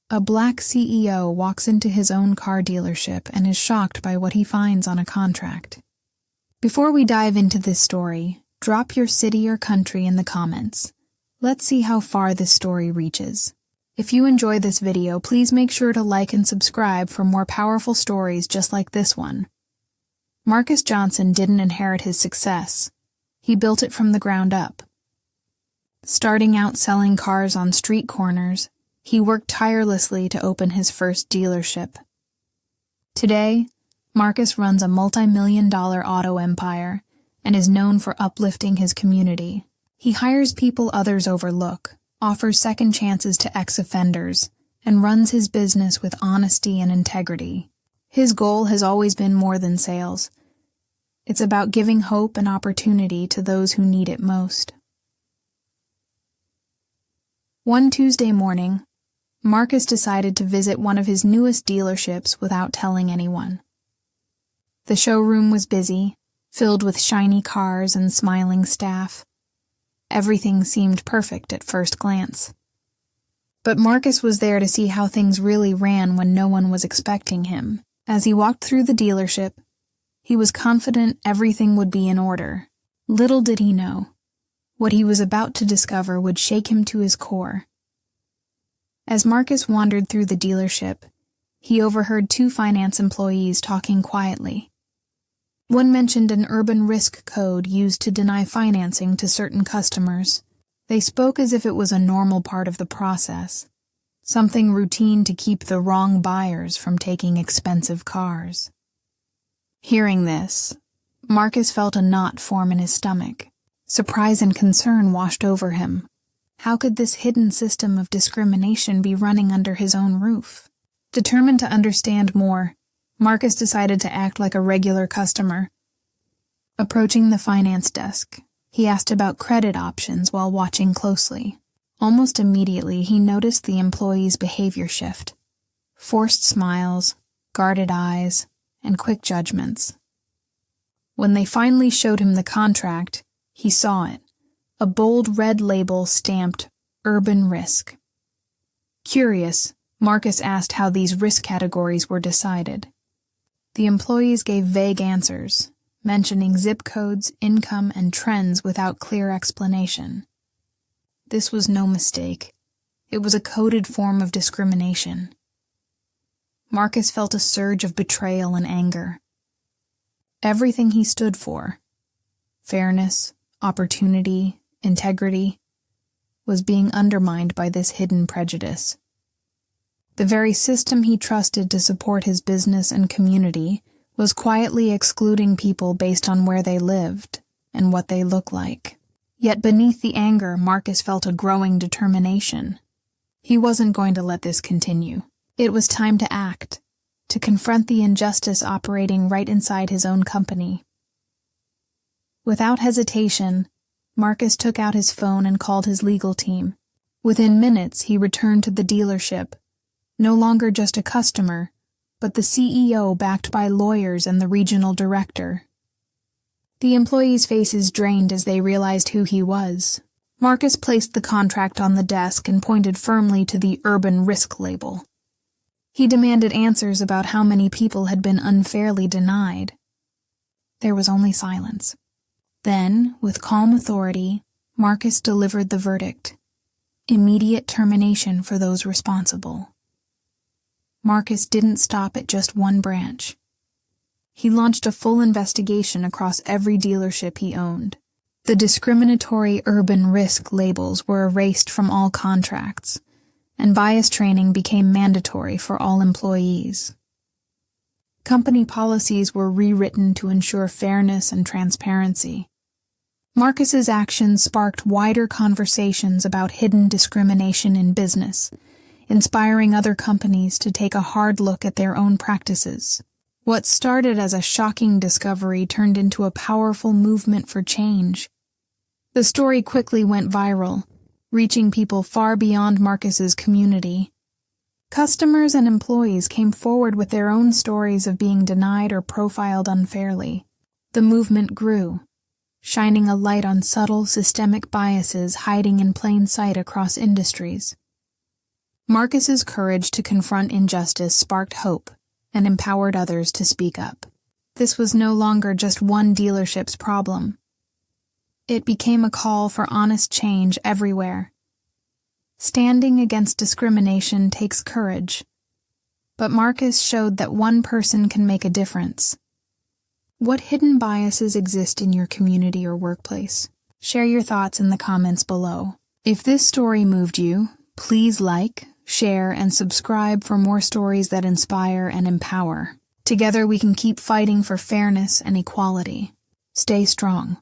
A black CEO walks into his own car dealership and is shocked by what he finds on a contract. Before we dive into this story, drop your city or country in the comments. Let's see how far this story reaches. If you enjoy this video, please make sure to like and subscribe for more powerful stories just like this one. Marcus Johnson didn't inherit his success. He built it from the ground up. Starting out selling cars on street corners, he worked tirelessly to open his first dealership. Today, Marcus runs a multi-million-dollar auto empire and is known for uplifting his community. He hires people others overlook, offers second chances to ex-offenders, and runs his business with honesty and integrity. His goal has always been more than sales. It's about giving hope and opportunity to those who need it most. One Tuesday morning, Marcus decided to visit one of his newest dealerships without telling anyone. The showroom was busy, filled with shiny cars and smiling staff. Everything seemed perfect at first glance. But Marcus was there to see how things really ran when no one was expecting him. As he walked through the dealership, he was confident everything would be in order. Little did he know, what he was about to discover would shake him to his core. As Marcus wandered through the dealership, he overheard two finance employees talking quietly. One mentioned an urban risk code used to deny financing to certain customers. They spoke as if it was a normal part of the process, something routine to keep the wrong buyers from taking expensive cars. Hearing this, Marcus felt a knot form in his stomach. Surprise and concern washed over him. How could this hidden system of discrimination be running under his own roof? Determined to understand more, Marcus decided to act like a regular customer. Approaching the finance desk, he asked about credit options while watching closely. Almost immediately, he noticed the employee's behavior shift. Forced smiles, guarded eyes, and quick judgments. When they finally showed him the contract, he saw it. A bold red label stamped Urban Risk. Curious, Marcus asked how these risk categories were decided. The employees gave vague answers, mentioning zip codes, income, and trends without clear explanation. This was no mistake. It was a coded form of discrimination. Marcus felt a surge of betrayal and anger. Everything he stood for, fairness, opportunity, integrity, was being undermined by this hidden prejudice. The very system he trusted to support his business and community was quietly excluding people based on where they lived and what they looked like. Yet beneath the anger, Marcus felt a growing determination. He wasn't going to let this continue. It was time to act, to confront the injustice operating right inside his own company. Without hesitation, Marcus took out his phone and called his legal team. Within minutes, he returned to the dealership, no longer just a customer, but the CEO backed by lawyers and the regional director. The employees' faces drained as they realized who he was. Marcus placed the contract on the desk and pointed firmly to the Urban Risk label. He demanded answers about how many people had been unfairly denied. There was only silence. Then, with calm authority, Marcus delivered the verdict: immediate termination for those responsible. Marcus didn't stop at just one branch. He launched a full investigation across every dealership he owned. The discriminatory Urban Risk labels were erased from all contracts, and bias training became mandatory for all employees. Company policies were rewritten to ensure fairness and transparency. Marcus's actions sparked wider conversations about hidden discrimination in business, inspiring other companies to take a hard look at their own practices. What started as a shocking discovery turned into a powerful movement for change. The story quickly went viral, reaching people far beyond Marcus's community. Customers and employees came forward with their own stories of being denied or profiled unfairly. The movement grew, shining a light on subtle systemic biases hiding in plain sight across industries. Marcus's courage to confront injustice sparked hope and empowered others to speak up. This was no longer just one dealership's problem. It became a call for honest change everywhere. Standing against discrimination takes courage, but Marcus showed that one person can make a difference. What hidden biases exist in your community or workplace? Share your thoughts in the comments below. If this story moved you, please like, share, and subscribe for more stories that inspire and empower. Together we can keep fighting for fairness and equality. Stay strong.